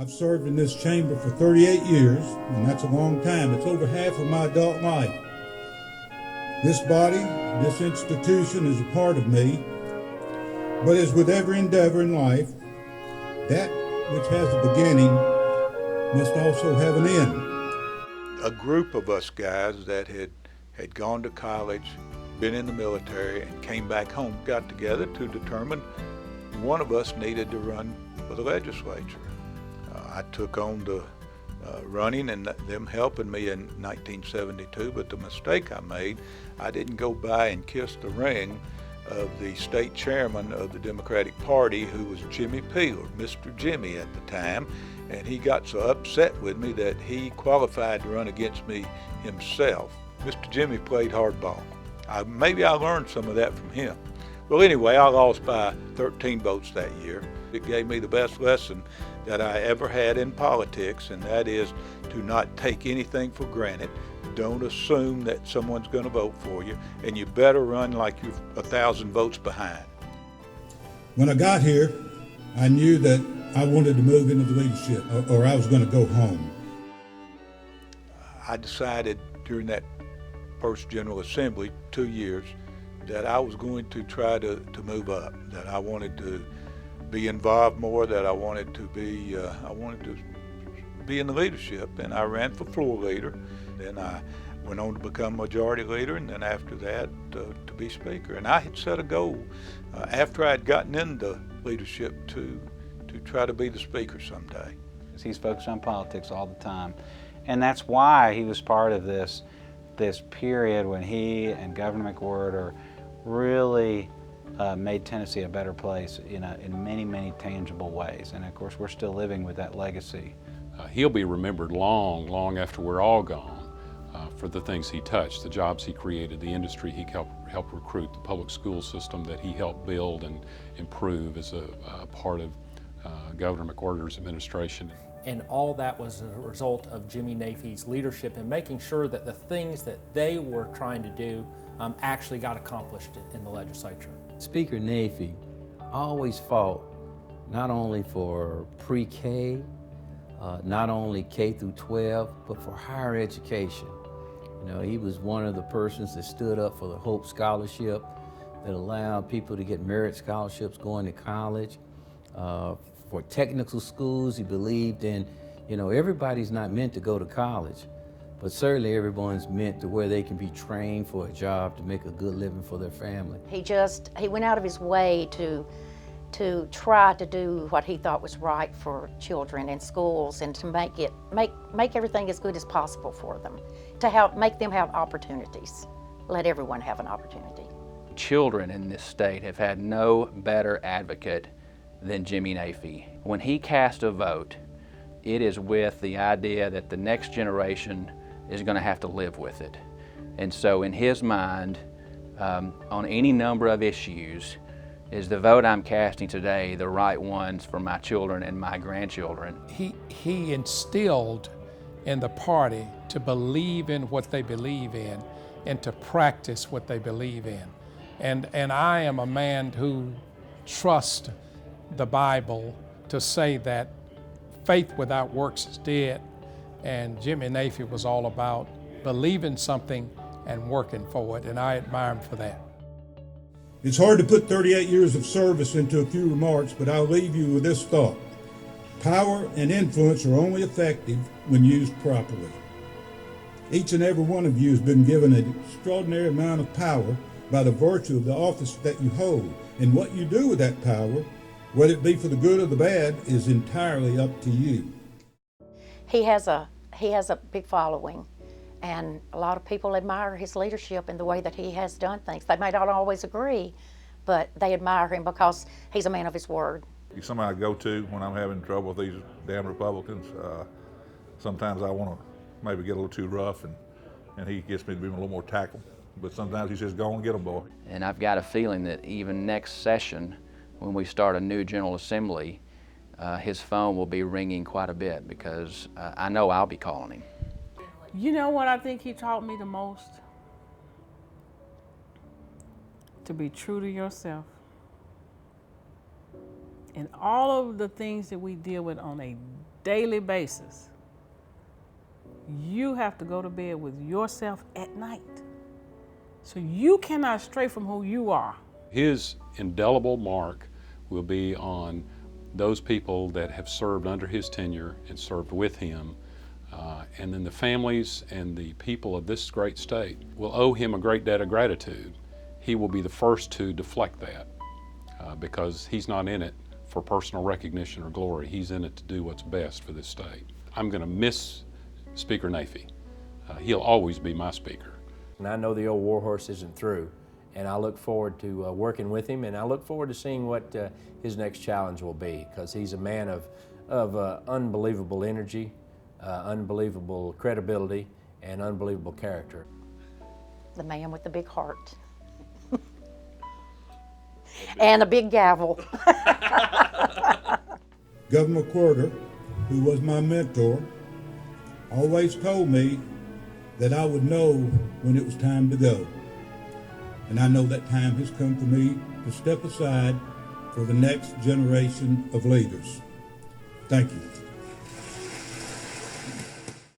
I've served in this chamber for 38 years, and that's a long time. It's over half of my adult life. This body, this institution is a part of me, but as with every endeavor in life, that which has a beginning must also have an end. A group of us guys that had gone to college, been in the military, and came back home got together to determine one of us needed to run for the legislature. I took on the running and them helping me in 1972, but the mistake I made, I didn't go by and kiss the ring of the state chairman of the Democratic Party, who was Jimmy Peeler, Mr. Jimmy at the time, and he got so upset with me that he qualified to run against me himself. Mr. Jimmy played hardball. Maybe I learned some of that from him. Well, anyway, I lost by 13 votes that year. It gave me the best lesson that I ever had in politics, and that is to not take anything for granted. Don't assume that someone's going to vote for you, and you better run like you're 1,000 votes behind. When I got here, I knew that I wanted to move into the leadership, or I was going to go home. I decided during that first General Assembly, 2 years, that I was going to try to move up, that I wanted to be involved more, that I wanted to be in the leadership, and I ran for floor leader. Then I went on to become majority leader, and then after that to be speaker. And I had set a goal after I had gotten into leadership to try to be the speaker someday. He's focused on politics all the time, and that's why he was part of this period when he and Governor McWhorter really made Tennessee a better place in many, many tangible ways. And of course, we're still living with that legacy. He'll be remembered long, long after we're all gone for the things he touched, the jobs he created, the industry he helped recruit, the public school system that he helped build and improve as a part of Governor McWhorter's administration. And all that was a result of Jimmy Naifeh's leadership in making sure that the things that they were trying to do actually got accomplished in the legislature. Speaker Naifeh always fought not only for pre-K, not only K through 12, but for higher education. You know, he was one of the persons that stood up for the Hope Scholarship that allowed people to get merit scholarships going to college. For technical schools, he believed in, everybody's not meant to go to college, but certainly everyone's meant to where they can be trained for a job to make a good living for their family. He went out of his way to try to do what he thought was right for children in schools and to make everything as good as possible for them, to make them have opportunities, let everyone have an opportunity. Children in this state have had no better advocate than Jimmy Naifeh. When he cast a vote, it is with the idea that the next generation is going to have to live with it. And so in his mind, on any number of issues, is the vote I'm casting today the right ones for my children and my grandchildren? He instilled in the party to believe in what they believe in and to practice what they believe in. And I am a man who trusts the Bible to say that faith without works is dead, and Jimmy Naifeh was all about believing something and working for it, and I admire him for that. It's hard to put 38 years of service into a few remarks, but I'll leave you with this thought. Power and influence are only effective when used properly. Each and every one of you has been given an extraordinary amount of power by the virtue of the office that you hold, and what you do with that power, whether it be for the good or the bad, is entirely up to you. He has a big following, and a lot of people admire his leadership and the way that he has done things. They may not always agree, but they admire him because he's a man of his word. He's somebody I go to when I'm having trouble with these damn Republicans. Sometimes I want to maybe get a little too rough, and he gets me to be a little more tactful. But sometimes he says, go on, get them, boy. And I've got a feeling that even next session, when we start a new General Assembly, his phone will be ringing quite a bit because I know I'll be calling him. You know what I think he taught me the most? To be true to yourself. In all of the things that we deal with on a daily basis, you have to go to bed with yourself at night. So you cannot stray from who you are. His indelible mark will be on those people that have served under his tenure and served with him. And then the families and the people of this great state will owe him a great debt of gratitude. He will be the first to deflect that because he's not in it for personal recognition or glory. He's in it to do what's best for this state. I'm going to miss Speaker Naifeh. He'll always be my speaker. And I know the old warhorse isn't through, and I look forward to working with him, and I look forward to seeing what his next challenge will be, because he's a man of unbelievable energy, unbelievable credibility, and unbelievable character. The man with the big heart. And a big gavel. Governor Quirter, who was my mentor, always told me that I would know when it was time to go. And I know that time has come for me to step aside for the next generation of leaders. Thank you.